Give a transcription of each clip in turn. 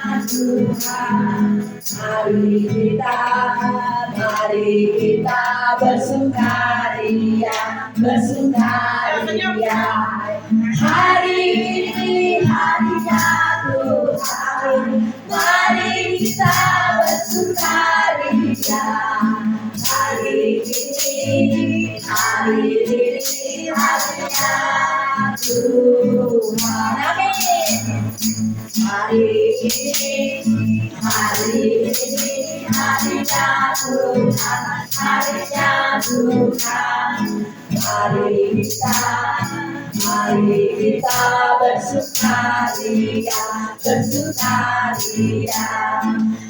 Tuhan, mari kita bersukaria. Hari ini harinya Tuhan, mari kita bersukaria. Hari ini harinya Tuhan. Amin. Hari ini harinya Tuhan, mari kita bersukaria.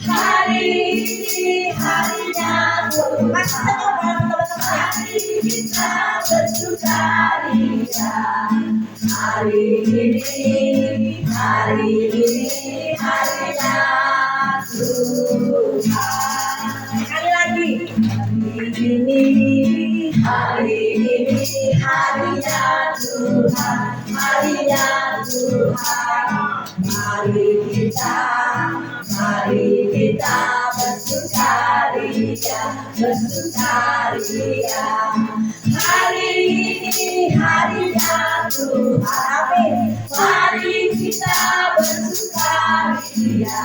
Hari ini harinya Tuhan, mari kita bersukaria. Hari ini harinya Tuhan. Sekali lagi. Hari ini harinya Tuhan, mari kita bersukaria. Hari ini harinya Tuhan, mari kita bersukaria.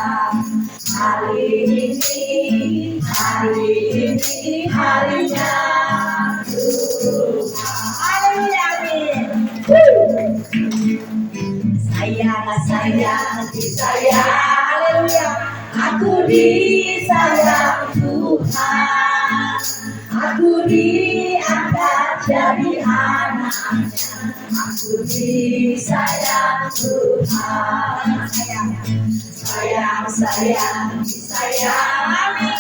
Hari ini harinya Tuhan. Haleluya, amin. Sayang, haleluya. Aku disayang Tuhan, aku diangkat jadi anaknya. Aku disayang Tuhan, sayang, amin.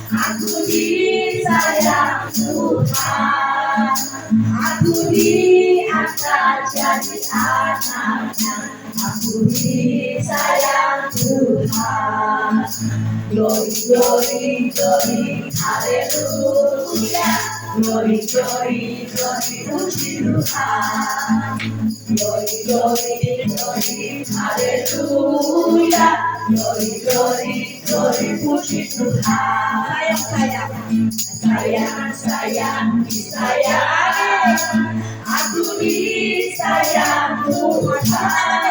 Aku disayang Tuhan, aku diangkat jadi anaknya. Aku disayang Tuhan. Glory, haleluya. Glory, puji Tuhan. Glory, haleluya. Glory, puji Tuhan. Sayang, aku disayang Tuhan.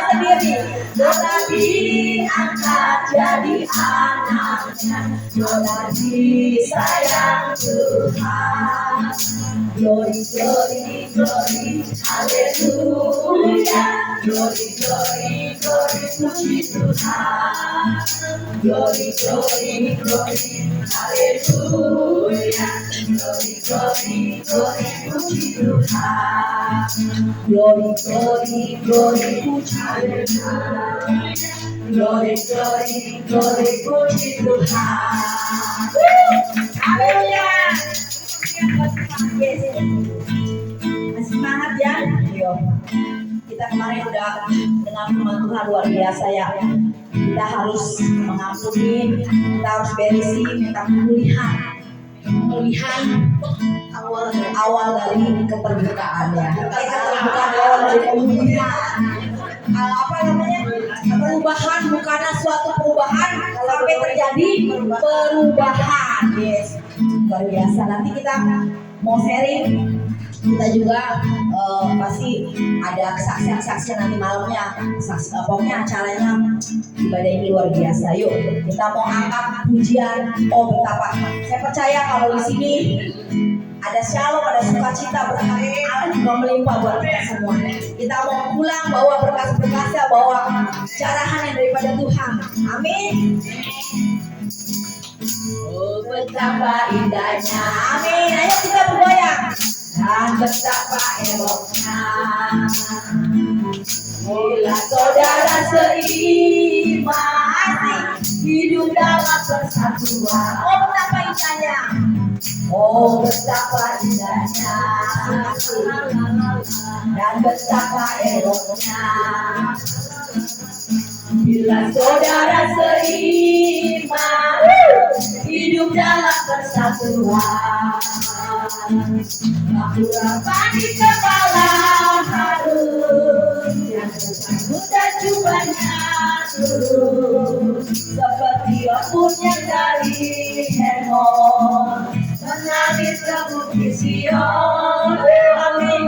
Doa diangkat jadi anaknya. Doa disayang Tuhan. Glory, haleluya. Glory, puji Tuhan. Glory, haleluya. Glory, puji Tuhan. Glory, puji Tuhan. Glory, puji Tuhan. Haleluya. Yes. Masih semangat ya? Ayo. Kita kemarin udah dengan firman Tuhan luar biasa ya. Kita harus mengampuni, kita harus beresin, minta pemulihan awal dari keterbukaan ya. Bukan awal dari pemulihan. Perubahan bukanlah suatu perubahan sampai terjadi perubahan. Yes, luar biasa. Nanti kita mau sharing, kita juga pasti ada kesaksian nanti malamnya. Pokoknya acaranya ibadah ini luar biasa. Yuk kita mau angkat pujian. Oh betapa saya percaya kalau di sini ada shalom, ada sukacita, berkat Allah juga melimpah buat kita semua. Kita mau pulang bawa berkas-berkasnya, bawa carahan yang daripada Tuhan. Amin. Oh betapa indahnya. Amin. Ayo kita bergoyang. Dan betapa eloknya bila saudara seiman hidup dalam persatuan. Oh betapa indahnya. Oh betapa indahnya dan betapa eloknya bila saudara seiman hidup dalam persatuan. Aku rapat di kepala Harun, yang tersangkut dan jubahnya turun seperti ombak yang dari Hermon mengalir ke bukit Sion. Amin.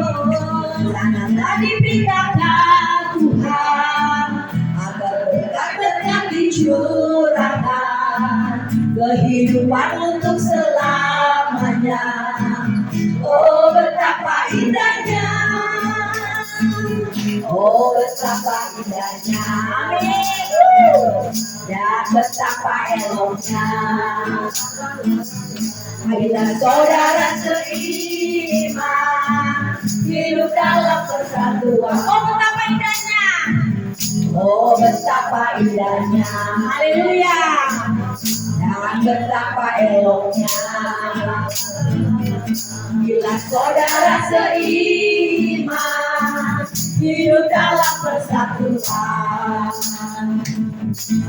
Sangatlah diberitakan Tuhan agar berkat-berkat dicurahkan kehidupan untuk selamanya. Oh betapa indahnya, oh betapa indahnya, amin. Dan betapa eloknya bila saudara seiman hidup dalam persatuan. Oh betapa indahnya, oh betapa indahnya, haleluya. Dan betapa eloknya bila saudara seiman hidup dalam persatuan.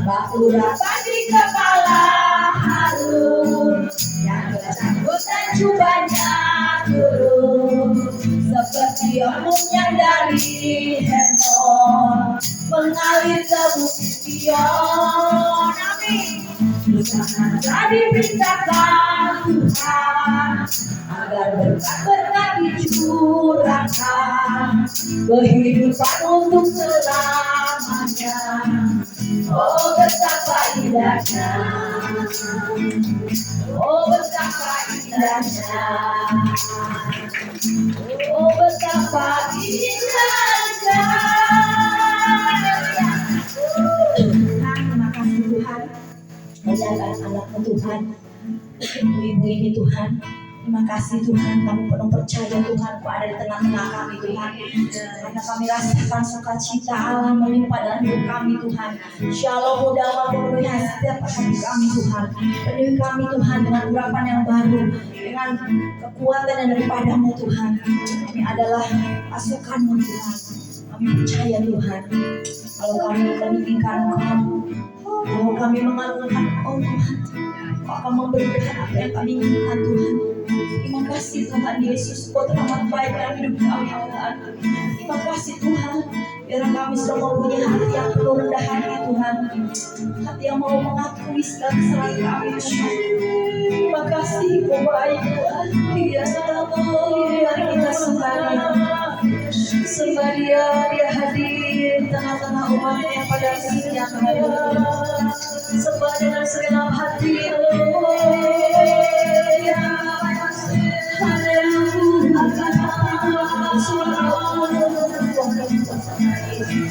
Batu dapat di kepala Harun, yang tersangkut dan jubahnya turun seperti ombak yang dari Hermon mengalir ke bukit Sion. Amin. Sangatlah diberitakan Tuhan agar berkat-berkat dicurahkan kehidupan untuk selamanya. Oh betapa indahnya, oh betapa indahnya, oh betapa indahnya. Terima kasih Tuhan, menjaga anak-anak Tuhan, ibu-ibu ini Tuhan. Terima kasih Tuhan, kami penuh percaya Tuhan kau ada di tengah-tengah kami Tuhan. Karena kami rasakan sukacita Allah melimpah dalam hidup kami Tuhan. Shalom dalam memenuhi setiap hati kami Tuhan. Penuhi kami Tuhan dengan urapan yang baru, dengan kekuatan yang daripadamu Tuhan. Kami adalah pasukanmu Tuhan. Kami percaya Tuhan, kalau kami meninggikan Engkau, kalau kami mengagungkan Engkau Tuhan, Kau akan memberikan apa yang kami inginkan Tuhan. Terima kasih Tuhan Yesus, buat rahmat baik dalam hidup kami Tuhan. Terima kasih Tuhan, biar kami selalu mempunyai hati yang penuh rendah hati Tuhan, hati yang mau mengakui segala kesalahan kami Tuhan. Terima kasih Kau baik Tuhan. Mari kita sembah Dia hadir tengah-tengah umatnya pada siang hari ini. Sembah dengan segenap hati.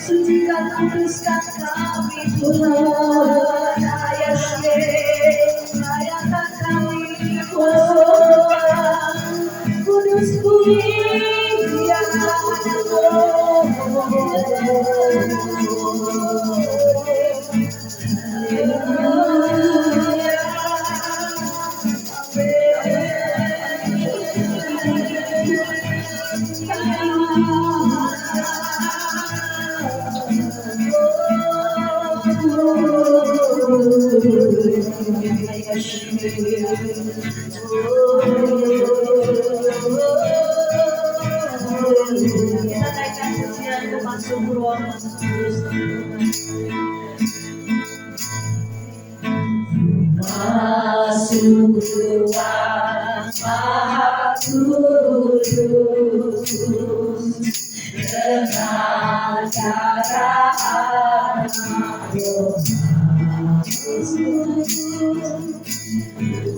Sucikan kuduskan kami Tuhan, layakan kami Tuhan, kudus yang kita naikkan pujian ke masuk ruang masuk ruang Maha Kudus dengan cara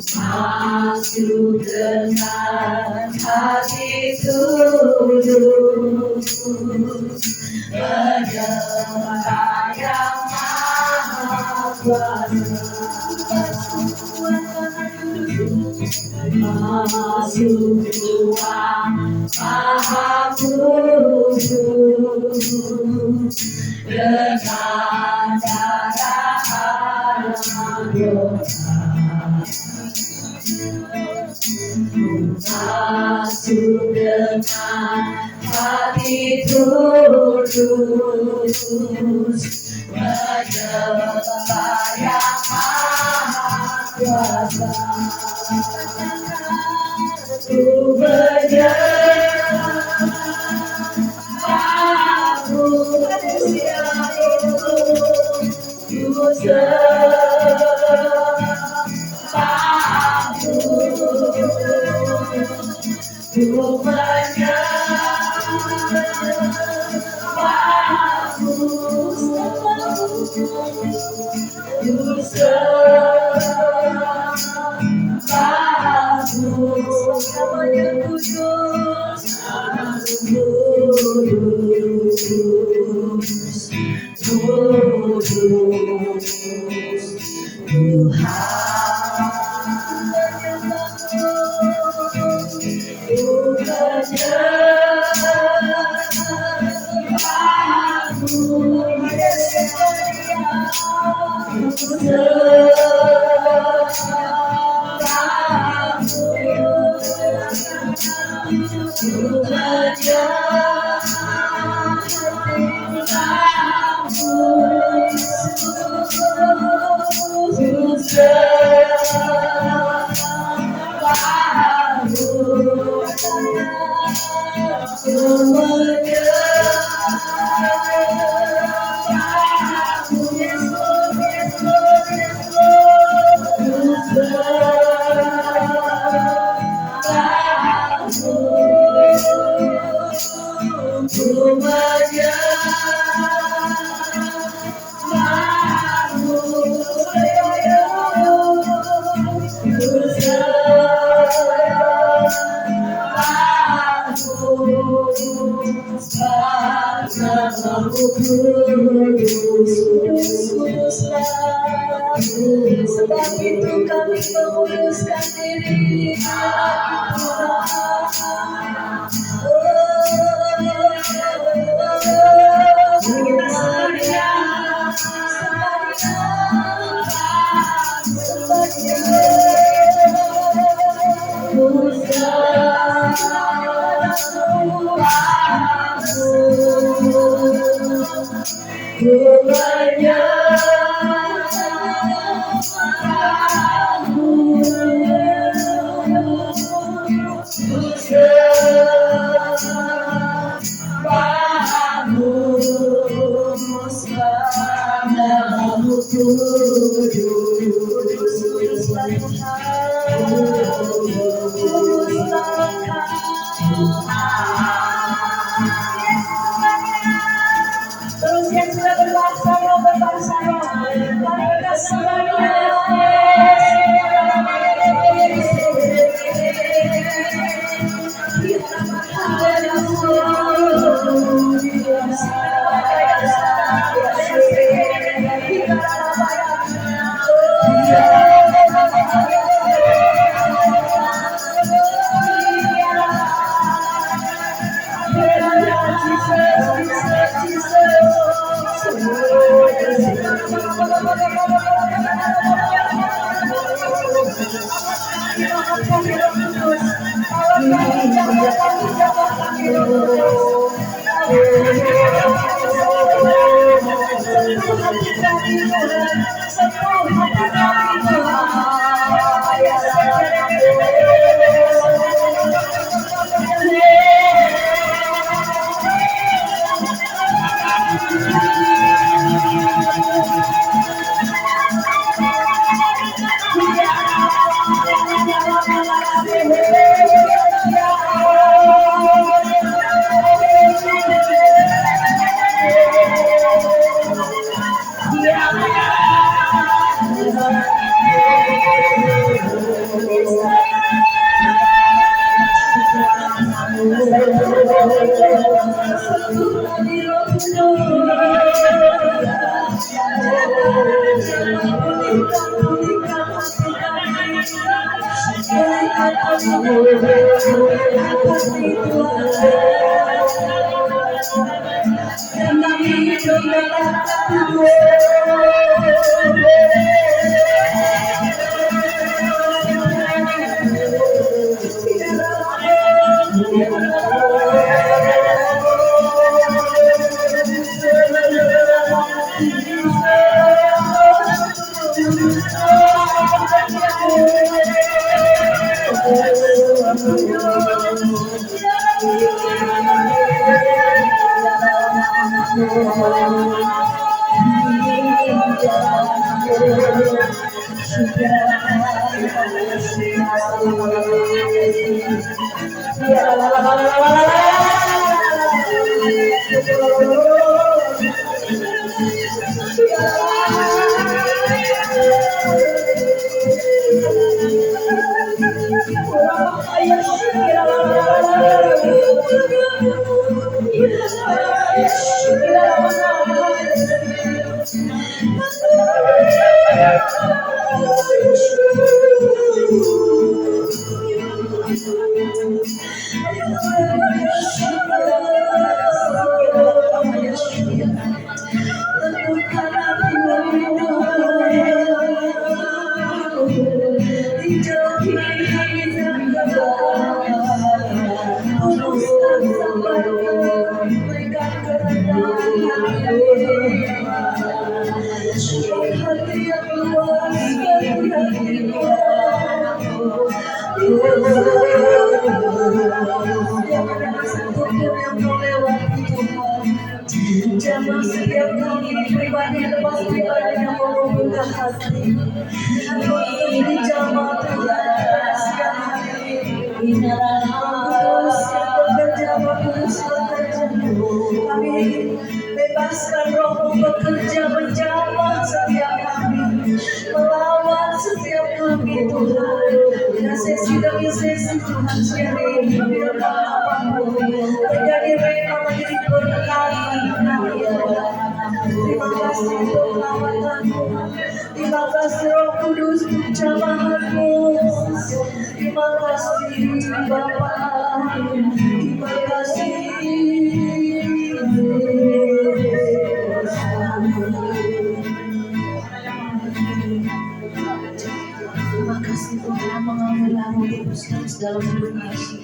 masuk dengan hati tulus menyembah yang maha kuasa. Masuk ruang Maha Kudus dengan darah anak dosa. Masuk dengan hati tulus menyembah yang maha kuasa. Sebab itu kami menguruskan diri. Terus yang sudah berbangsa mereka Jamah setiap kami pribadi lepas pribadi yang membuka hati. Ini jamah Tuhan siap hari. Kudus yang bekerja, kudus bekerja. Kami bebaskan rohmu bekerja menjamah setiap kami, melawan setiap kami Tuhan. Ya sesi demi sesi Tuhan sharing firman apapun menjadi rema, menjadi berkat. Terima kasih untuk perawatan-Mu. Terima kasih Roh Kudus untuk jamahan-Mu. Terima kasih Bapa. Terima kasih. Terima kasih Tuhan mengambil lalu teruskan dalam hidup kami.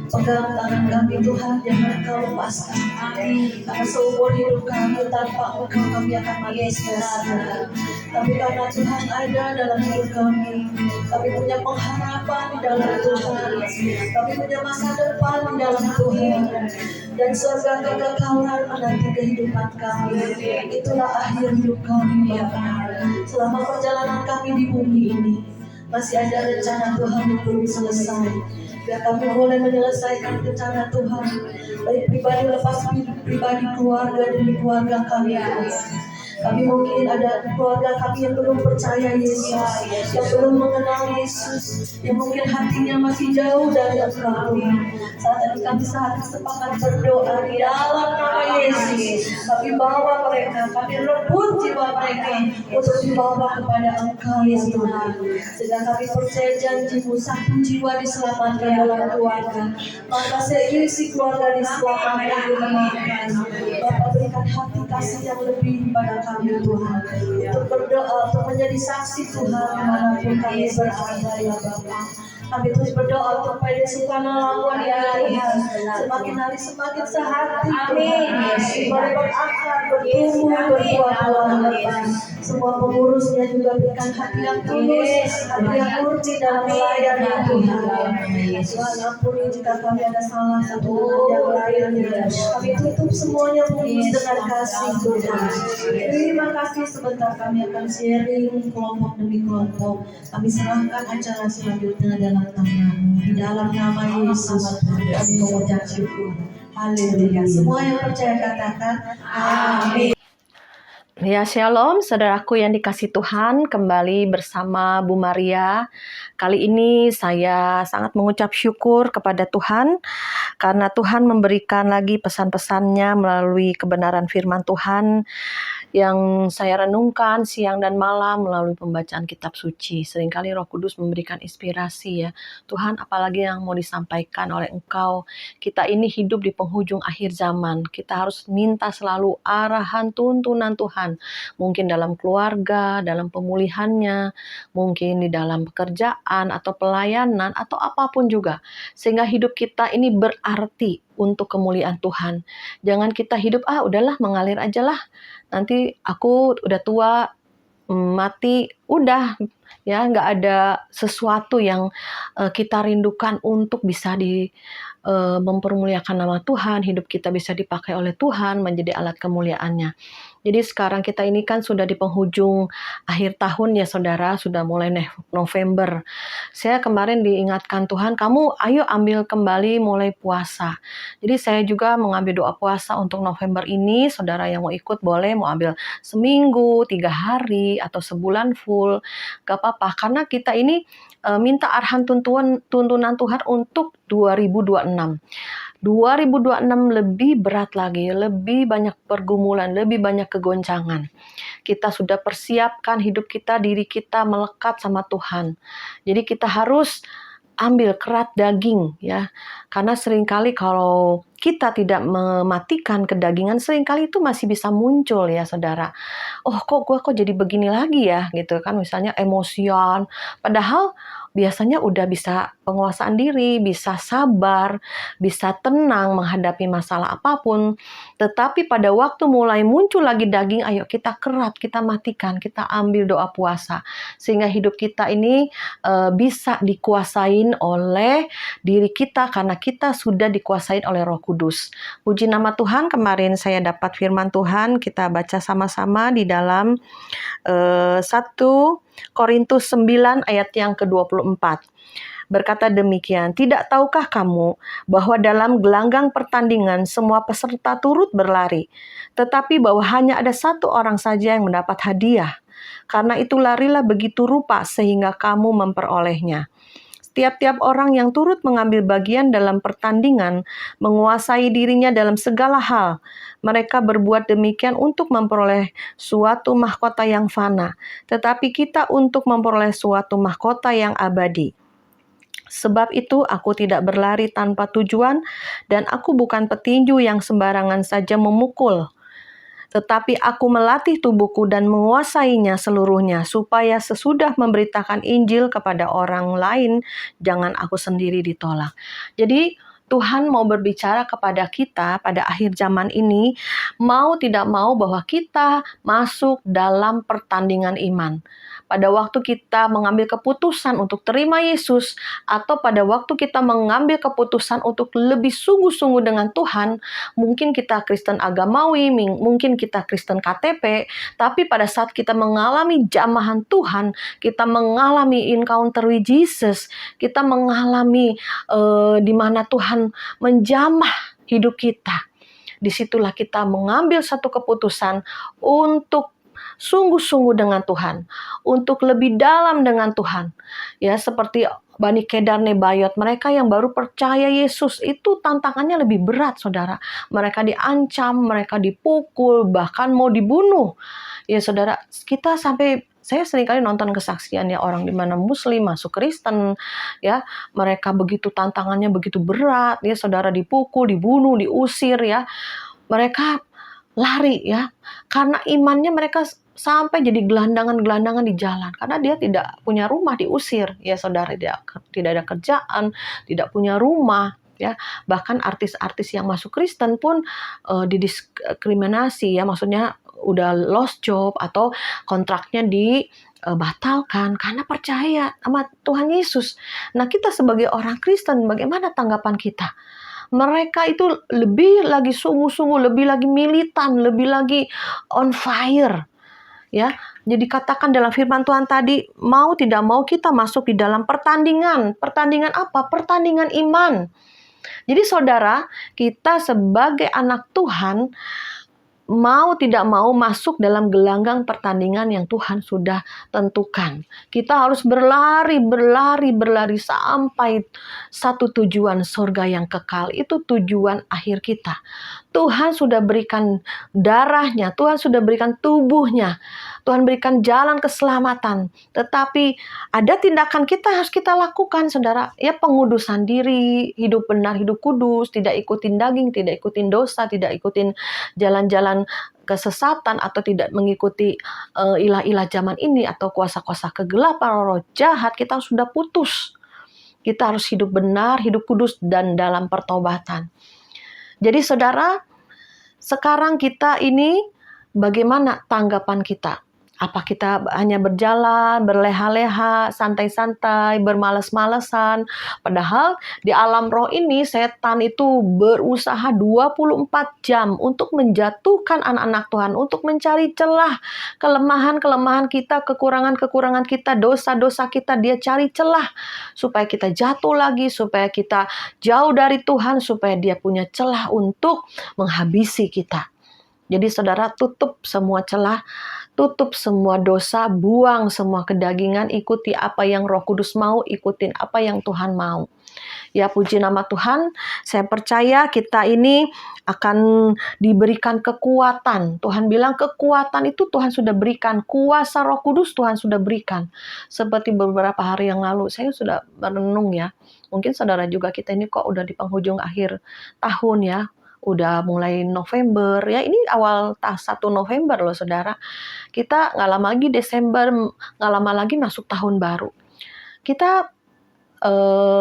Pegang tangan kami Tuhan, jangan Engkau lepaskan kami. Karena seumur hidup kami tanpa Engkau kami akan mati sia-sia. Tapi karena Tuhan ada dalam hidup kami, kami punya pengharapan di dalam Tuhan. Kami punya masa depan di dalam Tuhan. Dan surga kekekalan menanti kehidupan kami. Itulah akhir hidup kami Bapa. Selama perjalanan kami di bumi ini, masih ada rencana Tuhan yang belum selesai. Biar kami boleh menyelesaikan rencana Tuhan, baik pribadi lepas pribadi, keluarga demi keluarga kami. Kami mungkin ada keluarga kami yang belum percaya Yesus, yang belum mengenal Yesus, yang mungkin hatinya masih jauh dari Engkau. Saat ini kami sepakat berdoa di dalam nama Yesus. Kami bawa mereka, kami rebut jiwa mereka untuk dibawa kepada Engkau ya Tuhan. Sehingga kami percaya janji-Mu, satu jiwa diselamatkan dalam keluarga, maka seisi keluarga diselamatkan di Tuhan. Bapak berikan hati kasih yang lebih pada kami Tuhan, untuk berdoa, untuk menjadi saksi Tuhan dimanapun kami berada ya Bapak. Kami terus berdoa untuk pada sukarelawan ya Tuhan, semakin hari semakin sehati Tuhan, boleh berakar, bertumbuh, berbuah lebat. Semua pengurusnya juga berikan hati yang tulus, hati yang murni dalam melayani Tuhan. Tuhan ampuni jika kami ada salah satu dengan yang lain. Kami tutup semuanya bungkus dengan kasih Tuhan. Terima kasih, sebentar kami akan sharing kelompok demi kelompok. Kami serahkan acara selanjutnya dalam tangan-Mu. Di dalam nama Yesus kami mengucap syukur. Haleluya. Semua yang percaya katakan amin. Ya, shalom saudaraku yang dikasih Tuhan, kembali bersama Bu Maria. Kali ini saya sangat mengucap syukur kepada Tuhan karena Tuhan memberikan lagi pesan-pesannya melalui kebenaran firman Tuhan yang saya renungkan siang dan malam melalui pembacaan kitab suci. Seringkali Roh Kudus memberikan inspirasi ya. Tuhan, apalagi yang mau disampaikan oleh Engkau. Kita ini hidup di penghujung akhir zaman. Kita harus minta selalu arahan tuntunan Tuhan. Mungkin dalam keluarga, dalam pemulihannya, mungkin di dalam pekerjaan atau pelayanan atau apapun juga. Sehingga hidup kita ini berarti untuk kemuliaan Tuhan. Jangan kita hidup, udahlah mengalir aja lah. Nanti aku udah tua, mati, udah ya, nggak ada sesuatu yang kita rindukan untuk bisa mempermuliakan nama Tuhan. Hidup kita bisa dipakai oleh Tuhan menjadi alat kemuliaannya. Jadi sekarang kita ini kan sudah di penghujung akhir tahun ya saudara, sudah mulai November. Saya kemarin diingatkan Tuhan, kamu ayo ambil kembali mulai puasa. Jadi saya juga mengambil doa puasa untuk November ini, saudara yang mau ikut boleh, mau ambil seminggu, 3 hari, atau sebulan full. Gak apa-apa, karena kita ini minta arahan tuntunan Tuhan untuk 2026. 2026 lebih berat lagi, lebih banyak pergumulan, lebih banyak kegoncangan. Kita sudah persiapkan hidup kita, diri kita melekat sama Tuhan. Jadi kita harus ambil kerat daging ya. Karena seringkali kalau kita tidak mematikan kedagingan, seringkali itu masih bisa muncul ya saudara. Oh kok gue jadi begini lagi ya gitu kan, misalnya emosian. Padahal biasanya udah bisa penguasaan diri, bisa sabar, bisa tenang menghadapi masalah apapun. Tetapi pada waktu mulai muncul lagi daging, ayo kita kerat, kita matikan, kita ambil doa puasa. Sehingga hidup kita ini bisa dikuasain oleh diri kita karena kita sudah dikuasain oleh Roh Kudus. Puji nama Tuhan, kemarin saya dapat firman Tuhan, kita baca sama-sama di dalam 1 Korintus 9 ayat yang ke-24. Berkata demikian, tidak tahukah kamu bahwa dalam gelanggang pertandingan semua peserta turut berlari, tetapi bahwa hanya ada satu orang saja yang mendapat hadiah. Karena itu larilah begitu rupa sehingga kamu memperolehnya. Tiap-tiap orang yang turut mengambil bagian dalam pertandingan menguasai dirinya dalam segala hal. Mereka berbuat demikian untuk memperoleh suatu mahkota yang fana, tetapi kita untuk memperoleh suatu mahkota yang abadi. Sebab itu aku tidak berlari tanpa tujuan, dan aku bukan petinju yang sembarangan saja memukul. Tetapi aku melatih tubuhku dan menguasainya seluruhnya, supaya sesudah memberitakan Injil kepada orang lain, jangan aku sendiri ditolak. Jadi Tuhan mau berbicara kepada kita pada akhir zaman ini, mau tidak mau bahwa kita masuk dalam pertandingan iman. Pada waktu kita mengambil keputusan untuk terima Yesus, atau pada waktu kita mengambil keputusan untuk lebih sungguh-sungguh dengan Tuhan, mungkin kita Kristen agamawi, mungkin kita Kristen KTP, tapi pada saat kita mengalami jamahan Tuhan, kita mengalami encounter with Jesus, kita mengalami di mana Tuhan menjamah hidup kita. Disitulah kita mengambil satu keputusan untuk sungguh-sungguh dengan Tuhan, untuk lebih dalam dengan Tuhan. Ya, seperti Bani Kedar Nebayot, mereka yang baru percaya Yesus itu tantangannya lebih berat, saudara. Mereka diancam, mereka dipukul, bahkan mau dibunuh. Ya, saudara, saya seringkali nonton kesaksian ya orang di mana Muslim masuk Kristen, ya mereka begitu tantangannya begitu berat, ya saudara, dipukul, dibunuh, diusir, ya mereka lari ya, karena imannya mereka sampai jadi gelandangan-gelandangan di jalan, karena dia tidak punya rumah, diusir ya saudara, tidak ada kerjaan, tidak punya rumah ya. Bahkan artis-artis yang masuk Kristen pun didiskriminasi ya, maksudnya udah lost job atau kontraknya dibatalkan karena percaya sama Tuhan Yesus. Nah, kita sebagai orang Kristen, bagaimana tanggapan kita? Mereka itu lebih lagi sungguh-sungguh, lebih lagi militan, lebih lagi on fire. Ya, jadi katakan dalam firman Tuhan tadi, mau tidak mau kita masuk di dalam pertandingan. Pertandingan apa? Pertandingan iman. Jadi saudara, kita sebagai anak Tuhan, mau tidak mau masuk dalam gelanggang pertandingan yang Tuhan sudah tentukan. Kita harus berlari sampai satu tujuan, surga yang kekal. Itu tujuan akhir kita. Tuhan sudah berikan darahnya, Tuhan sudah berikan tubuhnya, Tuhan berikan jalan keselamatan. Tetapi ada tindakan kita harus kita lakukan, saudara. Ya, pengudusan diri, hidup benar, hidup kudus, tidak ikutin daging, tidak ikutin dosa, tidak ikutin jalan-jalan kesesatan, atau tidak mengikuti ilah-ilah zaman ini atau kuasa-kuasa kegelapan, roh jahat. Kita sudah putus. Kita harus hidup benar, hidup kudus, dan dalam pertobatan. Jadi saudara, sekarang kita ini bagaimana tanggapan kita? Apa kita hanya berjalan, berleha-leha, santai-santai, bermalas-malesan? Padahal di alam roh ini setan itu berusaha 24 jam untuk menjatuhkan anak-anak Tuhan, untuk mencari celah kelemahan-kelemahan kita, kekurangan-kekurangan kita, dosa-dosa kita. Dia cari celah supaya kita jatuh lagi, supaya kita jauh dari Tuhan, supaya dia punya celah untuk menghabisi kita. Jadi saudara, tutup semua celah, tutup semua dosa, buang semua kedagingan, ikuti apa yang Roh Kudus mau, ikutin apa yang Tuhan mau. Ya, puji nama Tuhan. Saya percaya kita ini akan diberikan kekuatan. Tuhan bilang kekuatan itu Tuhan sudah berikan. Kuasa Roh Kudus Tuhan sudah berikan. Seperti beberapa hari yang lalu, saya sudah merenung ya. Mungkin saudara juga, kita ini kok udah di penghujung akhir tahun ya. Udah mulai November ya, ini awal 1 November loh saudara. Kita nggak lama lagi Desember, nggak lama lagi masuk tahun baru. Kita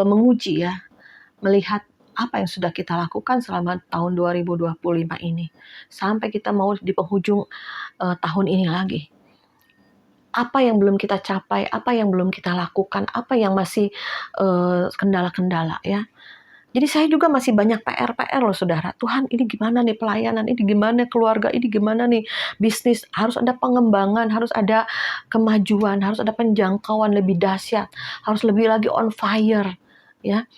menguji ya, melihat apa yang sudah kita lakukan selama tahun 2025 ini. Sampai kita mau di penghujung tahun ini lagi. Apa yang belum kita capai, apa yang belum kita lakukan, apa yang masih kendala-kendala ya. Jadi saya juga masih banyak PR loh saudara. Tuhan, ini gimana nih pelayanan, ini gimana keluarga, ini gimana nih bisnis. Harus ada pengembangan, harus ada kemajuan, harus ada penjangkauan lebih dahsyat. Harus lebih lagi on fire. Ya.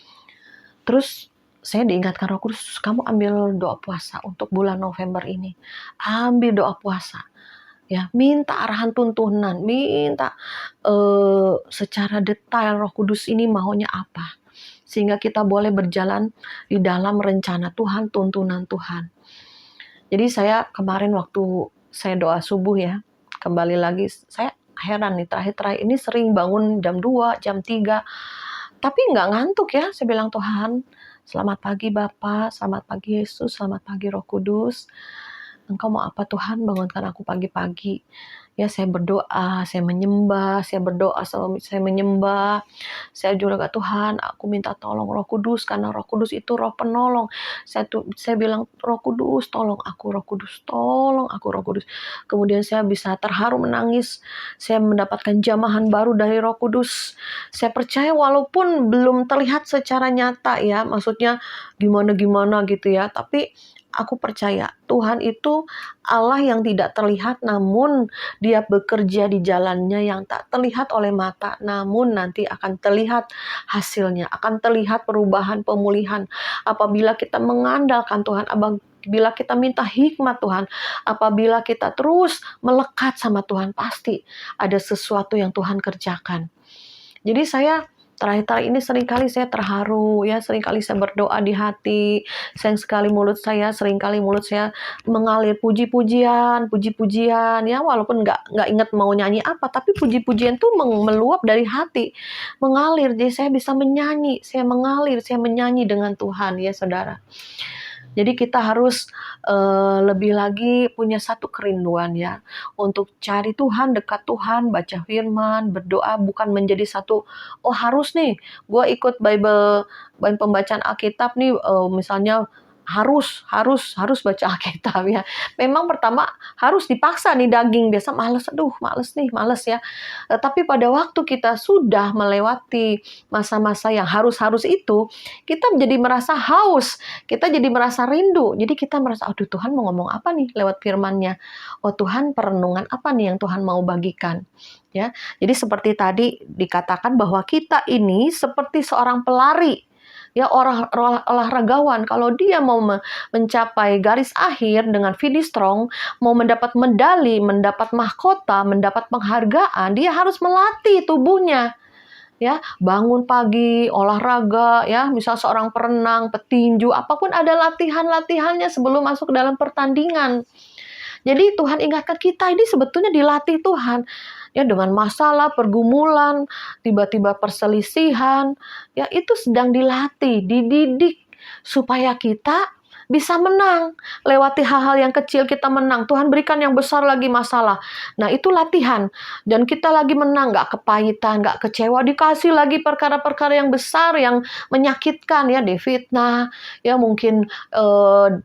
Terus saya diingatkan Roh Kudus, kamu ambil doa puasa untuk bulan November ini. Ambil doa puasa. Ya, minta arahan tuntunan, minta secara detail Roh Kudus ini maunya apa. Sehingga kita boleh berjalan di dalam rencana Tuhan, tuntunan Tuhan. Jadi saya kemarin waktu saya doa subuh ya, kembali lagi, saya heran nih, terakhir-terakhir ini sering bangun jam 2, jam 3, tapi nggak ngantuk ya. Saya bilang, Tuhan, selamat pagi Bapa, selamat pagi Yesus, selamat pagi Roh Kudus. Engkau mau apa Tuhan, bangunkan aku pagi-pagi. Ya, saya berdoa, saya menyembah, saya berdoa, saya menyembah. Saya juga Tuhan, aku minta tolong Roh Kudus, karena Roh Kudus itu Roh penolong. Saya bilang, Roh Kudus, tolong aku, Roh Kudus, tolong aku, Roh Kudus. Kemudian saya bisa terharu menangis. Saya mendapatkan jamahan baru dari Roh Kudus. Saya percaya walaupun belum terlihat secara nyata ya, maksudnya gimana-gimana gitu ya, tapi aku percaya Tuhan itu Allah yang tidak terlihat, namun Dia bekerja di jalannya yang tak terlihat oleh mata, namun nanti akan terlihat hasilnya, akan terlihat perubahan, pemulihan. Apabila kita mengandalkan Tuhan, apabila kita minta hikmat Tuhan, apabila kita terus melekat sama Tuhan, pasti ada sesuatu yang Tuhan kerjakan. Jadi saya terakhir-terakhir ini seringkali saya terharu ya, seringkali saya berdoa di hati, seringkali mulut saya mengalir puji-pujian ya, walaupun nggak ingat mau nyanyi apa, tapi puji-pujian tuh meluap dari hati, mengalir. Jadi saya bisa menyanyi, saya mengalir, saya menyanyi dengan Tuhan ya saudara. Jadi kita harus lebih lagi punya satu kerinduan ya, untuk cari Tuhan, dekat Tuhan, baca firman, berdoa, bukan menjadi satu, oh harus nih, gue ikut Bible pembacaan Alkitab nih, misalnya harus baca Alkitab ya. Memang pertama harus dipaksa nih daging, biasa males ya. Tapi pada waktu kita sudah melewati masa-masa yang harus itu, kita menjadi merasa haus, kita jadi merasa rindu. Jadi kita merasa, aduh Tuhan mau ngomong apa nih lewat firman-Nya? Oh Tuhan, perenungan apa nih yang Tuhan mau bagikan? Ya, jadi seperti tadi dikatakan bahwa kita ini seperti seorang pelari. Ya, orang olahragawan, kalau dia mau mencapai garis akhir dengan finish strong, mau mendapat medali, mendapat mahkota, mendapat penghargaan, dia harus melatih tubuhnya. Ya, bangun pagi, olahraga, ya, misal seorang perenang, petinju, apapun ada latihannya sebelum masuk ke dalam pertandingan. Jadi Tuhan ingatkan kita ini sebetulnya dilatih Tuhan. Ya, dengan masalah, pergumulan, tiba-tiba perselisihan, ya itu sedang dilatih, dididik supaya kita bisa menang. Lewati hal-hal yang kecil kita menang. Tuhan berikan yang besar lagi masalah. Nah itu latihan. Dan kita lagi menang, gak kepahitan, gak kecewa. Dikasih lagi perkara-perkara yang besar, yang menyakitkan ya, difitnah, ya mungkin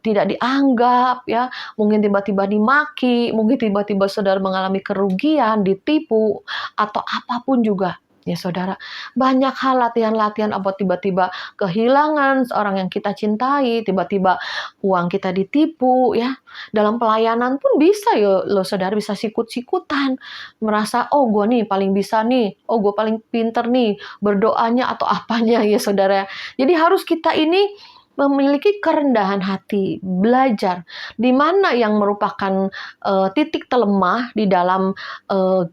tidak dianggap, ya mungkin tiba-tiba dimaki, mungkin tiba-tiba saudara mengalami kerugian, ditipu, atau apapun juga. Ya saudara, banyak hal latihan-latihan apa tiba-tiba kehilangan seorang yang kita cintai, tiba-tiba uang kita ditipu ya. Dalam pelayanan pun bisa ya loh saudara, bisa sikut-sikutan. Merasa, oh gue nih paling bisa nih, oh gue paling pinter nih, berdoanya atau apanya ya saudara. Jadi harus kita ini memiliki kerendahan hati, belajar di mana yang merupakan titik terlemah di dalam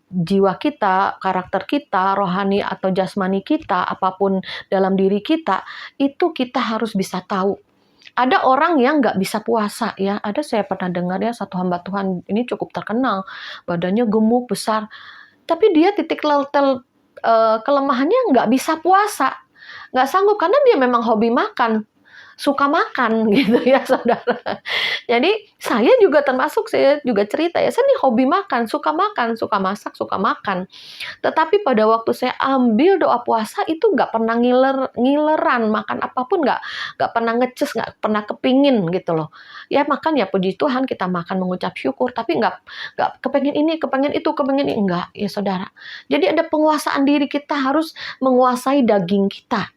jiwa kita, karakter kita, rohani atau jasmani kita, apapun dalam diri kita, itu kita harus bisa tahu. Ada orang yang nggak bisa puasa ya, ada saya pernah dengar ya satu hamba Tuhan ini cukup terkenal, badannya gemuk besar, tapi dia kelemahannya nggak bisa puasa, nggak sanggup karena dia memang hobi makan. Suka makan gitu ya saudara. Jadi saya juga termasuk, saya juga cerita ya, saya nih hobi makan, suka masak, suka makan. Tetapi pada waktu saya ambil doa puasa itu nggak pernah ngileran, makan apapun nggak pernah ngeces, nggak pernah kepingin gitu loh. Ya makan ya puji Tuhan kita makan mengucap syukur, tapi nggak kepengen ini, kepengen itu, kepengen ini, enggak ya saudara. Jadi ada penguasaan diri, kita harus menguasai daging kita.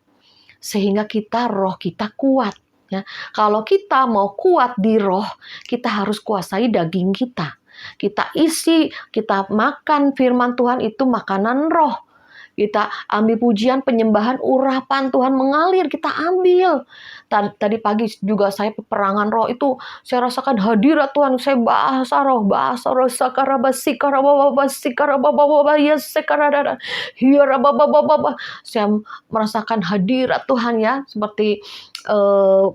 Sehingga roh kita kuat. Ya. Kalau kita mau kuat di roh, kita harus kuasai daging kita. Kita isi, kita makan firman Tuhan itu makanan roh. Kita ambil pujian, penyembahan, urapan Tuhan mengalir, kita ambil. Tadi pagi juga saya peperangan roh itu, saya rasakan hadirat Tuhan, saya bahasa roh, sakarabasi, karababasi, karabababa, yes, sekaradara, hiarabababa. Saya merasakan hadirat Tuhan ya, seperti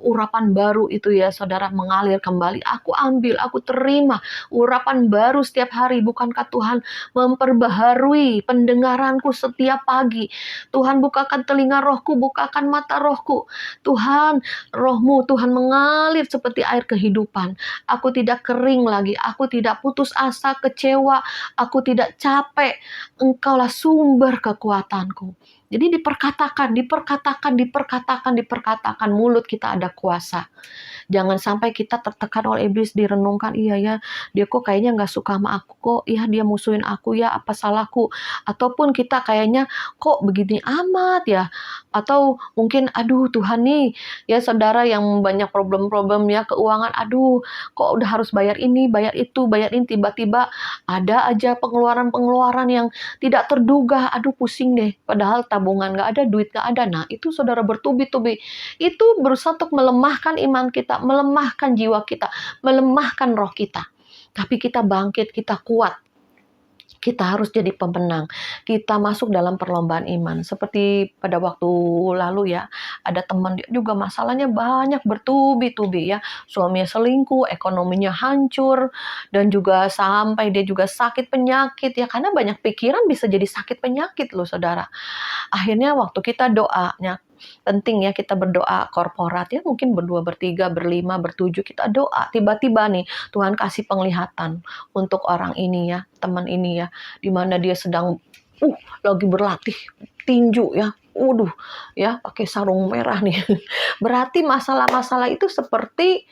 urapan baru itu ya saudara mengalir kembali. Aku ambil, aku terima urapan baru setiap hari. Bukankah Tuhan memperbaharui pendengaranku setiap pagi? Tuhan bukakan telinga rohku, bukakan mata rohku. Tuhan, rohmu Tuhan mengalir seperti air kehidupan. Aku tidak kering lagi, aku tidak putus asa, kecewa, aku tidak capek. Engkaulah sumber kekuatanku. Jadi diperkatakan, mulut kita ada kuasa. Jangan sampai kita tertekan oleh iblis, direnungkan, iya ya, dia kok kayaknya nggak suka sama aku kok, iya dia musuhin aku ya, apa salahku? Ataupun kita kayaknya kok begini amat ya, atau mungkin aduh Tuhan nih, ya saudara yang banyak problem-problem ya keuangan, aduh kok udah harus bayar ini, bayar itu, bayar ini, tiba-tiba ada aja pengeluaran-pengeluaran yang tidak terduga, aduh pusing deh, padahal tabungan nggak ada, duit nggak ada. Nah itu saudara bertubi-tubi, itu berusaha untuk melemahkan iman kita, melemahkan jiwa kita, melemahkan roh kita. Tapi kita bangkit, kita kuat. Kita harus jadi pemenang. Kita masuk dalam perlombaan iman. Seperti pada waktu lalu ya, ada teman dia juga masalahnya banyak bertubi-tubi ya. Suaminya selingkuh, ekonominya hancur, dan juga sampai dia juga sakit penyakit ya. Karena banyak pikiran bisa jadi sakit penyakit loh saudara. Akhirnya waktu kita doanya, penting ya kita berdoa korporat ya, mungkin berdua, bertiga, berlima, bertujuh, kita doa. Tiba-tiba nih Tuhan kasih penglihatan untuk orang ini ya, teman ini ya, dimana dia sedang lagi berlatih tinju ya. Waduh, ya pakai sarung merah nih. Berarti masalah-masalah itu seperti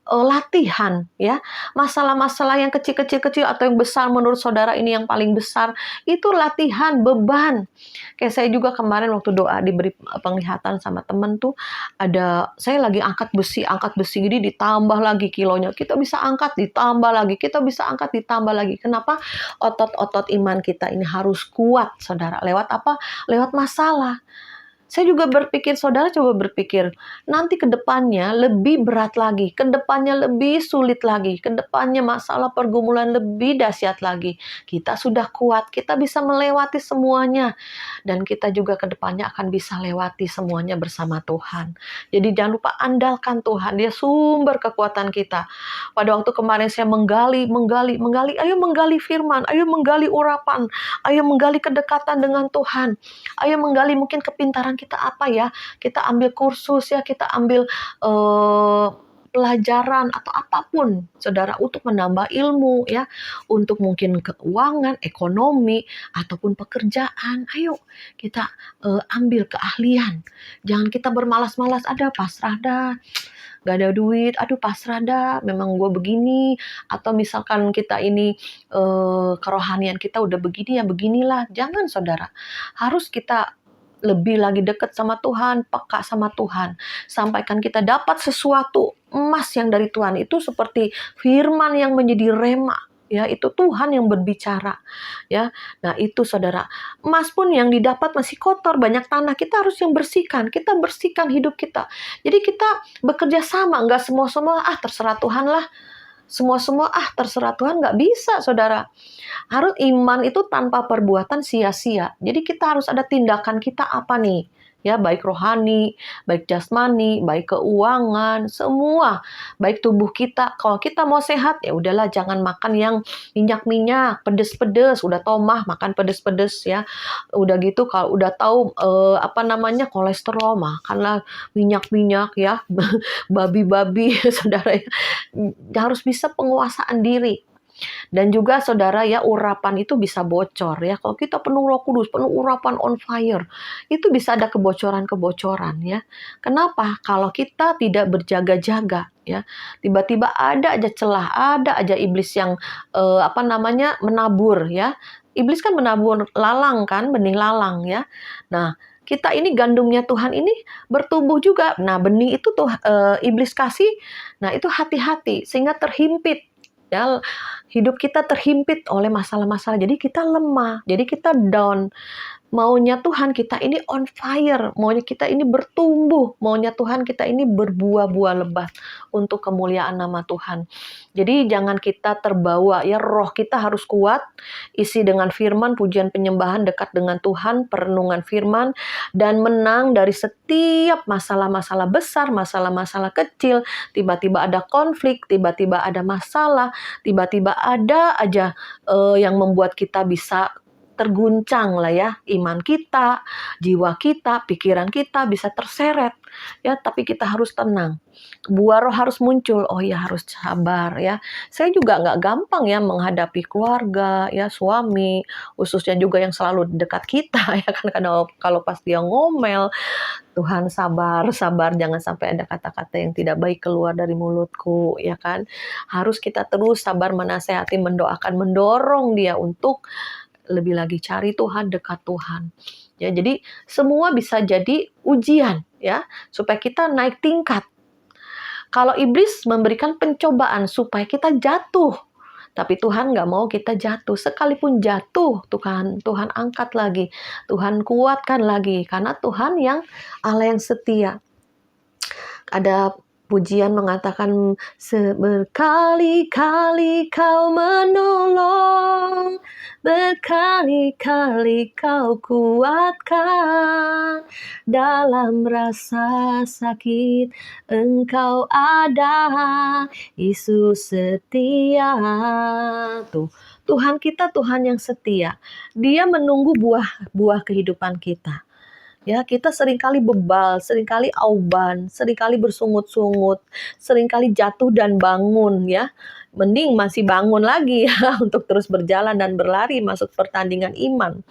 latihan ya. Masalah-masalah yang kecil-kecil atau yang besar menurut saudara ini yang paling besar, itu latihan, beban. Kayak saya juga kemarin waktu doa diberi penglihatan sama temen tuh, ada saya lagi angkat besi gini, ditambah lagi kilonya. Kita bisa angkat, ditambah lagi. Kita bisa angkat, ditambah lagi. Kenapa? Otot-otot iman kita ini harus kuat, saudara. Lewat apa? Lewat masalah. Saya juga berpikir, saudara coba berpikir, nanti ke depannya lebih berat lagi, ke depannya lebih sulit lagi, ke depannya masalah pergumulan lebih dahsyat lagi. Kita sudah kuat, kita bisa melewati semuanya. Dan kita juga ke depannya akan bisa lewati semuanya bersama Tuhan. Jadi jangan lupa andalkan Tuhan, Dia sumber kekuatan kita. Pada waktu kemarin saya menggali, ayo menggali firman, ayo menggali urapan, ayo menggali kedekatan dengan Tuhan, ayo menggali mungkin kepintaran kita apa ya, kita ambil kursus ya, kita ambil pelajaran atau apapun, saudara, untuk menambah ilmu ya, untuk mungkin keuangan, ekonomi, ataupun pekerjaan. Ayo kita ambil keahlian. Jangan kita bermalas-malas, ada pasrah dah, gak ada duit, aduh pasrah dah, memang gue begini. Atau misalkan kita ini kerohanian kita udah begini ya beginilah. Jangan saudara, harus kita lebih lagi dekat sama Tuhan, peka sama Tuhan. Sampaikan kita dapat sesuatu emas yang dari Tuhan, itu seperti firman yang menjadi rema. Ya, itu Tuhan yang berbicara. Ya, nah itu saudara, emas pun yang didapat masih kotor, banyak tanah, kita harus yang bersihkan. Kita bersihkan hidup kita. Jadi kita bekerja sama, nggak semua-semua terserah Tuhan lah. Semua-semua terserah Tuhan, nggak bisa saudara. Harus iman itu tanpa perbuatan sia-sia. Jadi kita harus ada tindakan kita apa nih? Ya, baik rohani, baik jasmani, baik keuangan, semua. Baik tubuh kita. Kalau kita mau sehat, ya udahlah jangan makan yang minyak-minyak, pedes-pedes. Udah tau mah makan pedes-pedes ya. Udah gitu kalau udah tahu kolesterol, makanlah minyak-minyak ya. Babi-babi saudara ya. Harus bisa penguasaan diri. Dan juga saudara ya, urapan itu bisa bocor ya. Kalau kita penuh Roh Kudus, penuh urapan on fire, itu bisa ada kebocoran-kebocoran ya. Kenapa? Kalau kita tidak berjaga-jaga ya, tiba-tiba ada aja celah, ada aja iblis yang menabur ya. Iblis kan menabur lalang kan, benih lalang ya. Nah, kita ini gandumnya Tuhan ini bertumbuh juga. Nah, benih itu tuh iblis kasih. Nah, itu hati-hati sehingga terhimpit. Ya, hidup kita terhimpit oleh masalah-masalah. Jadi kita lemah, jadi kita down. Maunya Tuhan kita ini on fire, maunya kita ini bertumbuh, maunya Tuhan kita ini berbuah-buah lebat untuk kemuliaan nama Tuhan. Jadi jangan kita terbawa ya, roh kita harus kuat, isi dengan firman, pujian penyembahan, dekat dengan Tuhan, perenungan firman, dan menang dari setiap masalah-masalah besar, masalah-masalah kecil. Tiba-tiba ada konflik, tiba-tiba ada masalah, tiba-tiba ada aja yang membuat kita bisa terguncang lah ya, iman kita, jiwa kita, pikiran kita bisa terseret ya, tapi kita harus tenang. Buah roh harus muncul. Oh ya, harus sabar ya. Saya juga nggak gampang ya menghadapi keluarga ya, suami, khususnya juga yang selalu dekat kita ya kan. Kalau pas dia ngomel, Tuhan sabar, jangan sampai ada kata-kata yang tidak baik keluar dari mulutku ya kan. Harus kita terus sabar menasehati, mendoakan, mendorong dia untuk lebih lagi cari Tuhan, dekat Tuhan. Ya, jadi semua bisa jadi ujian ya, supaya kita naik tingkat. Kalau iblis memberikan pencobaan supaya kita jatuh, tapi Tuhan nggak mau kita jatuh. Sekalipun jatuh, Tuhan angkat lagi, Tuhan kuatkan lagi, karena Tuhan yang Allah yang setia. Ada pujian mengatakan, berkali-kali kau menolong, berkali-kali kau kuatkan, dalam rasa sakit engkau ada, Yesus setia. Tuh, Tuhan kita Tuhan yang setia. Dia menunggu buah kehidupan kita. Ya, kita seringkali bebal, seringkali auban, seringkali bersungut-sungut, seringkali jatuh dan bangun ya. Mending masih bangun lagi ya untuk terus berjalan dan berlari masuk pertandingan iman.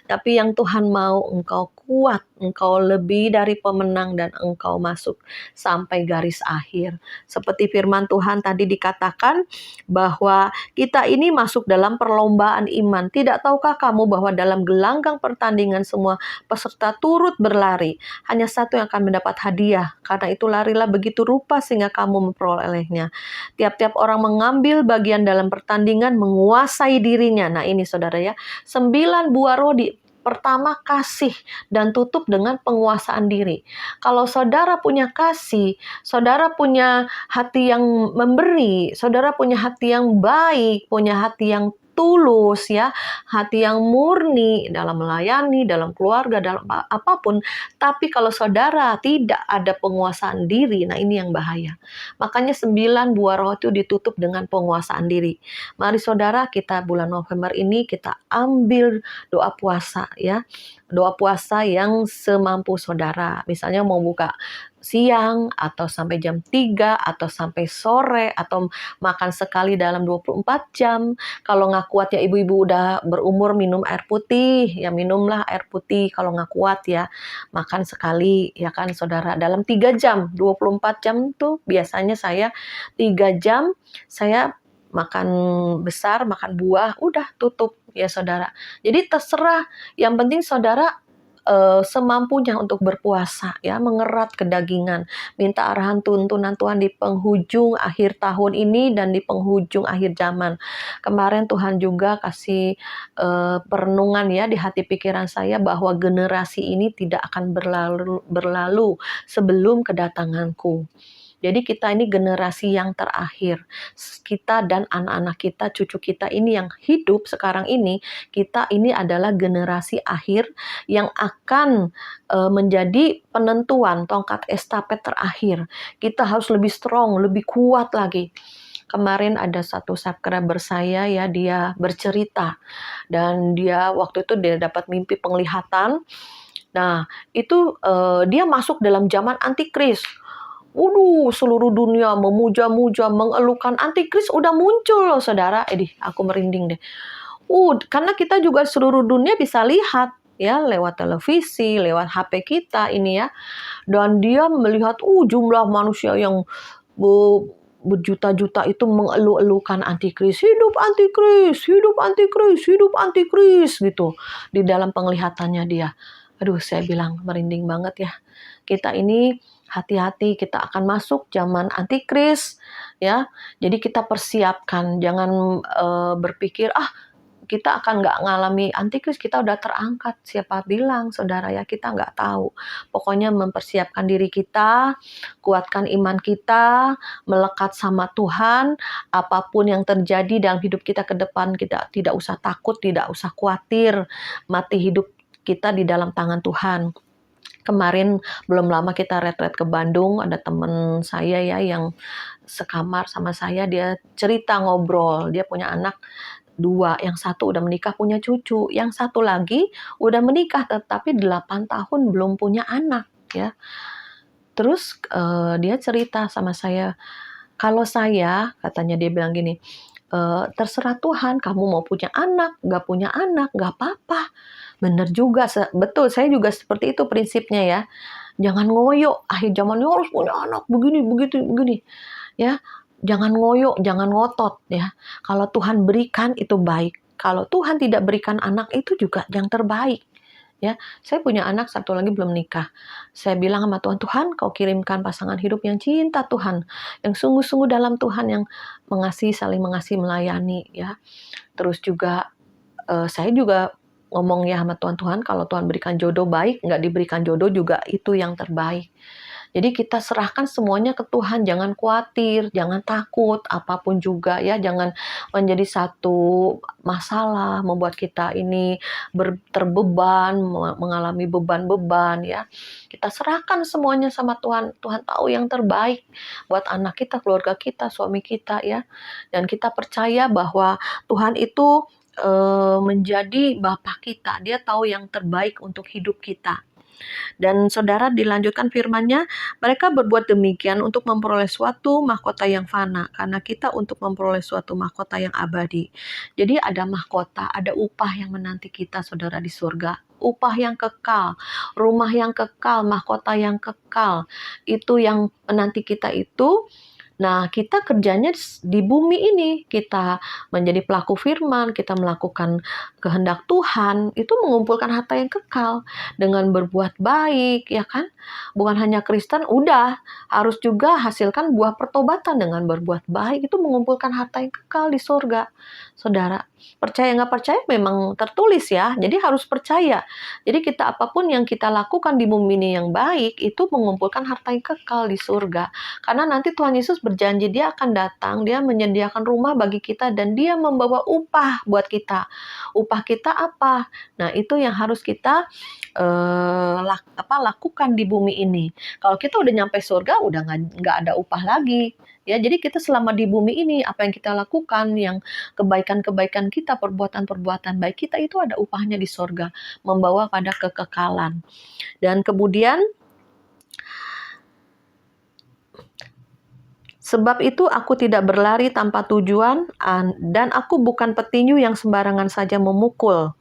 Tapi yang Tuhan mau engkau kuat, engkau lebih dari pemenang, dan engkau masuk sampai garis akhir. Seperti firman Tuhan tadi dikatakan bahwa kita ini masuk dalam perlombaan iman. Tidak tahukah kamu bahwa dalam gelanggang pertandingan semua peserta turut berlari, hanya satu yang akan mendapat hadiah. Karena itu larilah begitu rupa sehingga kamu memperolehnya. Tiap-tiap orang mengambil bagian dalam pertandingan menguasai dirinya. Nah ini saudara ya, 9 buah roh pertama kasih, dan tutup dengan penguasaan diri. Kalau saudara punya kasih, saudara punya hati yang memberi, saudara punya hati yang baik, punya hati yang tulus ya, hati yang murni dalam melayani, dalam keluarga, dalam apapun. Tapi kalau saudara tidak ada penguasaan diri, nah ini yang bahaya. Makanya 9 buah roh itu ditutup dengan penguasaan diri. Mari saudara, kita bulan November ini kita ambil doa puasa ya. Doa puasa yang semampu saudara. Misalnya mau buka siang atau sampai jam 3 atau sampai sore atau makan sekali dalam 24 jam. Kalau nggak kuat ya ibu-ibu udah berumur minum air putih, ya minumlah air putih kalau nggak kuat ya. Makan sekali ya kan saudara dalam 3 jam, 24 jam tuh biasanya saya 3 jam saya makan besar, makan buah, udah tutup ya saudara. Jadi terserah, yang penting saudara semampunya untuk berpuasa ya, mengerat kedagingan, minta arahan tuntunan Tuhan di penghujung akhir tahun ini dan di penghujung akhir zaman. Kemarin Tuhan juga kasih perenungan ya di hati pikiran saya bahwa generasi ini tidak akan berlalu sebelum kedatanganku. Jadi kita ini generasi yang terakhir. Kita dan anak-anak kita, cucu kita ini yang hidup sekarang ini, kita ini adalah generasi akhir yang akan menjadi penentuan tongkat estafet terakhir. Kita harus lebih strong, lebih kuat lagi. Kemarin ada satu subscriber saya ya, dia bercerita dan dia waktu itu dia dapat mimpi penglihatan. Nah, itu dia masuk dalam zaman antikris. Seluruh dunia memuja-muja, mengeluhkan antikris udah muncul loh saudara. Aku merinding deh. Karena kita juga seluruh dunia bisa lihat ya lewat televisi, lewat HP kita ini ya. Dan dia melihat jumlah manusia yang berjuta-juta itu mengeluh-elukan antikris. Hidup antikris, hidup antikris, hidup antikris gitu. Di dalam penglihatannya dia. Saya bilang merinding banget ya. Kita ini hati-hati, kita akan masuk zaman antikris ya. Jadi kita persiapkan, jangan berpikir kita akan nggak ngalami antikris, kita udah terangkat. Siapa bilang saudara ya, kita nggak tahu. Pokoknya mempersiapkan diri kita, kuatkan iman kita, melekat sama Tuhan. Apapun yang terjadi dalam hidup kita ke depan, kita tidak usah takut, tidak usah khawatir. Mati hidup kita di dalam tangan Tuhan. Kemarin belum lama kita retret ke Bandung, ada teman saya ya yang sekamar sama saya, dia cerita ngobrol, dia punya anak 2, yang satu udah menikah punya cucu, yang satu lagi udah menikah tetapi 8 tahun belum punya anak ya. Terus dia cerita sama saya, kalau saya, katanya dia bilang gini, terserah Tuhan, kamu mau punya anak, nggak punya anak, nggak apa-apa. Bener juga, betul, saya juga seperti itu prinsipnya ya. Jangan ngoyo, akhir zamannya harus punya anak, begini, begitu, begini. Ya, jangan ngoyo, jangan ngotot ya. Kalau Tuhan berikan itu baik. Kalau Tuhan tidak berikan anak itu juga yang terbaik. Ya, saya punya anak satu lagi belum nikah. Saya bilang sama Tuhan, Tuhan, Kau kirimkan pasangan hidup yang cinta Tuhan, yang sungguh-sungguh dalam Tuhan, yang mengasihi, saling mengasihi, melayani ya. Terus juga saya juga ngomong ya sama Tuhan, Tuhan kalau Tuhan berikan jodoh baik, nggak diberikan jodoh juga itu yang terbaik. Jadi kita serahkan semuanya ke Tuhan, jangan khawatir, jangan takut, apapun juga ya, jangan menjadi satu masalah, membuat kita ini terbeban, mengalami beban-beban ya. Kita serahkan semuanya sama Tuhan, Tuhan tahu yang terbaik buat anak kita, keluarga kita, suami kita ya. Dan kita percaya bahwa Tuhan itu menjadi Bapa kita, Dia tahu yang terbaik untuk hidup kita. Dan saudara dilanjutkan firman-Nya, mereka berbuat demikian untuk memperoleh suatu mahkota yang fana, karena kita untuk memperoleh suatu mahkota yang abadi. Jadi ada mahkota, ada upah yang menanti kita saudara di surga. Upah yang kekal, rumah yang kekal, mahkota yang kekal. Itu yang menanti kita itu. Nah, kita kerjanya di bumi ini, kita menjadi pelaku firman, kita melakukan kehendak Tuhan, itu mengumpulkan harta yang kekal dengan berbuat baik, ya kan? Bukan hanya Kristen, udah harus juga hasilkan buah pertobatan dengan berbuat baik, itu mengumpulkan harta yang kekal di surga. Saudara, percaya nggak percaya memang tertulis ya, jadi harus percaya. Jadi kita apapun yang kita lakukan di bumi ini yang baik, itu mengumpulkan harta yang kekal di surga. Karena nanti Tuhan Yesus berjanji Dia akan datang, Dia menyediakan rumah bagi kita, dan Dia membawa upah buat kita. Upah kita apa? Nah, itu yang harus kita lakukan di bumi ini. Kalau kita udah nyampe surga, udah nggak ada upah lagi. Ya, jadi kita selama di bumi ini, apa yang kita lakukan, yang kebaikan-kebaikan kita, perbuatan-perbuatan baik kita, itu ada upahnya di surga, membawa pada kekekalan. Dan kemudian Sebab itu aku tidak berlari tanpa tujuan, dan aku bukan petinju yang sembarangan saja memukul.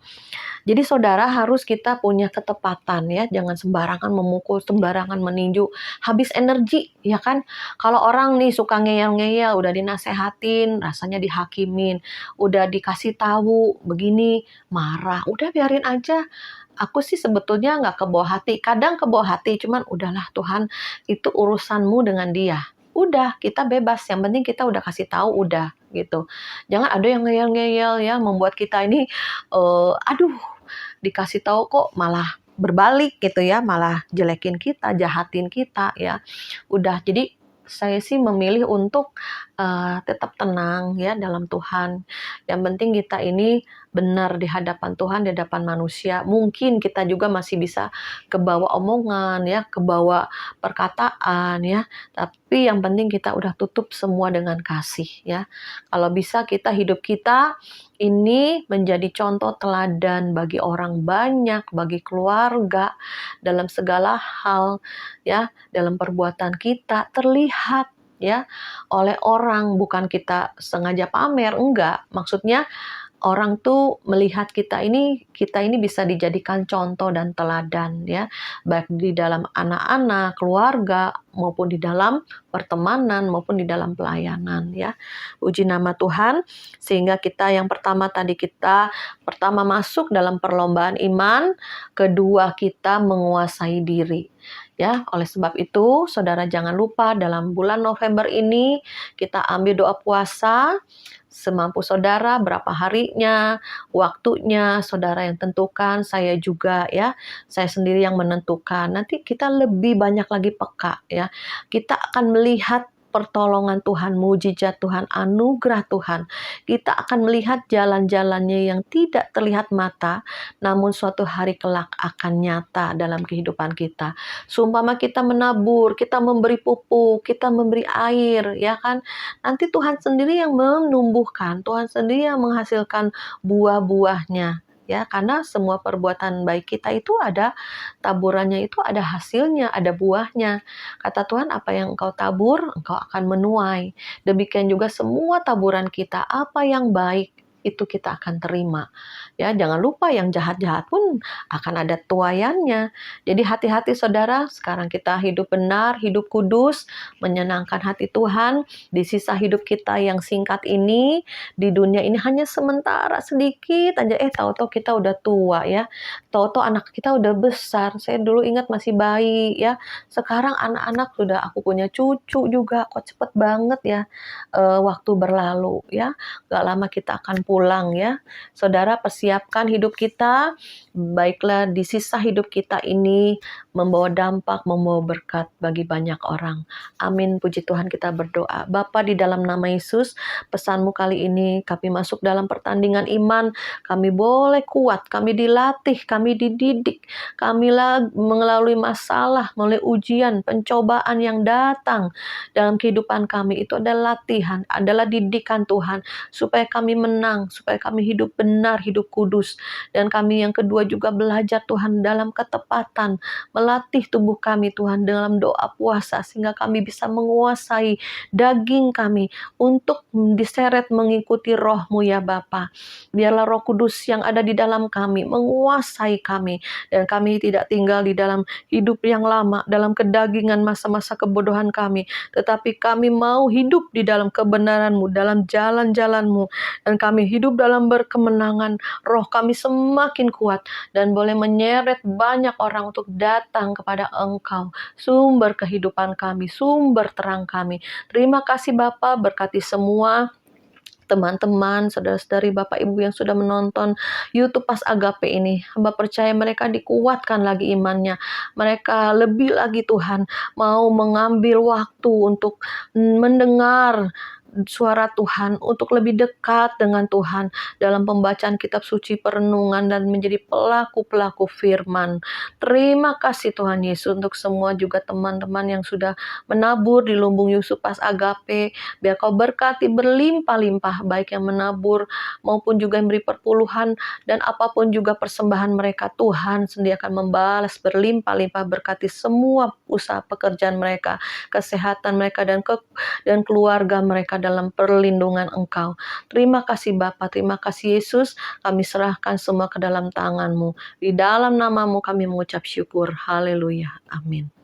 Jadi saudara harus kita punya ketepatan ya, jangan sembarangan memukul, sembarangan meninju, habis energi ya kan. Kalau orang nih suka ngeyel-ngeyel, udah dinasehatin, rasanya dihakimin, udah dikasih tahu begini, marah, udah biarin aja. Aku sih sebetulnya nggak kebawa hati, kadang kebawa hati, cuman udahlah Tuhan, itu urusanmu dengan dia. Udah, kita bebas, yang penting kita udah kasih tahu, udah gitu. Jangan ada yang ngeyel-ngeyel ya, membuat kita ini, aduh, dikasih tahu kok malah berbalik gitu ya, malah jelekin kita, jahatin kita ya. Udah, jadi saya sih memilih untuk tetap tenang ya dalam Tuhan. Yang penting kita ini benar di hadapan Tuhan, di hadapan manusia. Mungkin kita juga masih bisa kebawa omongan ya, kebawa perkataan ya. Tapi yang penting kita udah tutup semua dengan kasih ya. Kalau bisa hidup kita ini menjadi contoh teladan bagi orang banyak, bagi keluarga, dalam segala hal ya, dalam perbuatan kita terlihat ya oleh orang, bukan kita sengaja pamer, enggak. Maksudnya orang tuh melihat kita ini bisa dijadikan contoh dan teladan ya, baik di dalam anak-anak, keluarga, maupun di dalam pertemanan, maupun di dalam pelayanan ya. Puji nama Tuhan, sehingga kita yang pertama tadi pertama masuk dalam perlombaan iman, kedua kita menguasai diri. Ya, oleh sebab itu, saudara jangan lupa dalam bulan November ini kita ambil doa puasa semampu saudara, berapa harinya, waktunya, saudara yang tentukan, saya juga ya, saya sendiri yang menentukan. Nanti kita lebih banyak lagi peka ya. Kita akan melihat pertolongan Tuhan, mujizat Tuhan, anugerah Tuhan. Kita akan melihat jalan-jalannya yang tidak terlihat mata, namun suatu hari kelak akan nyata dalam kehidupan kita. Seumpama kita menabur, kita memberi pupuk, kita memberi air, ya kan? Nanti Tuhan sendiri yang menumbuhkan, Tuhan sendiri yang menghasilkan buah-buahnya. Ya, karena semua perbuatan baik kita itu ada taburannya, itu ada hasilnya, ada buahnya. Kata Tuhan, apa yang engkau tabur, engkau akan menuai. Demikian juga semua taburan kita, apa yang baik, itu kita akan terima. Ya, jangan lupa yang jahat-jahat pun akan ada tuaiannya. Jadi hati-hati saudara, sekarang kita hidup benar, hidup kudus, menyenangkan hati Tuhan. Di sisa hidup kita yang singkat ini, di dunia ini hanya sementara sedikit aja. Tahu-tahu kita udah tua ya. Tahu-tahu anak kita udah besar. Saya dulu ingat masih bayi ya. Sekarang anak-anak sudah, aku punya cucu juga. Kok cepet banget ya waktu berlalu ya. Gak lama kita akan pulang ya. Saudara, persiapkan hidup kita, baiklah di sisa hidup kita ini membawa dampak, membawa berkat bagi banyak orang. Amin, puji Tuhan, kita berdoa. Bapa, di dalam nama Yesus, pesanmu kali ini kami masuk dalam pertandingan iman, kami boleh kuat, kami dilatih, kami dididik, kami melalui masalah, melalui ujian, pencobaan yang datang dalam kehidupan kami, itu adalah latihan, adalah didikan Tuhan, supaya kami menang, supaya kami hidup benar, hidup kudus. Dan kami yang kedua juga belajar Tuhan dalam ketepatan, melatih tubuh kami Tuhan dalam doa puasa, sehingga kami bisa menguasai daging kami untuk diseret mengikuti roh-Mu ya Bapa. Biarlah Roh Kudus yang ada di dalam kami menguasai kami, dan kami tidak tinggal di dalam hidup yang lama, dalam kedagingan masa-masa kebodohan kami, tetapi kami mau hidup di dalam kebenaran-Mu, dalam jalan-jalan-Mu, dan kami hidup dalam berkemenangan. Roh kami semakin kuat dan boleh menyeret banyak orang untuk datang kepada Engkau, sumber kehidupan kami, sumber terang kami. Terima kasih Bapa, berkati semua teman-teman, saudara-saudari, Bapak Ibu yang sudah menonton YouTube Pas Agape ini. Hamba percaya mereka dikuatkan lagi imannya. Mereka lebih lagi Tuhan mau mengambil waktu untuk mendengar suara Tuhan, untuk lebih dekat dengan Tuhan dalam pembacaan kitab suci, perenungan, dan menjadi pelaku-pelaku firman. Terima kasih Tuhan Yesus untuk semua juga teman-teman yang sudah menabur di Lumbung Yusuf Pas Agape. Biar Kau berkati berlimpah-limpah, baik yang menabur maupun juga yang beri perpuluhan, dan apapun juga persembahan mereka. Tuhan sendiri akan membalas berlimpah-limpah, berkati semua usaha pekerjaan mereka, kesehatan mereka, dan keluarga mereka dalam perlindungan Engkau. Terima kasih Bapa, terima kasih Yesus, kami serahkan semua ke dalam tangan-Mu. Di dalam nama-Mu kami mengucap syukur. Haleluya. Amin.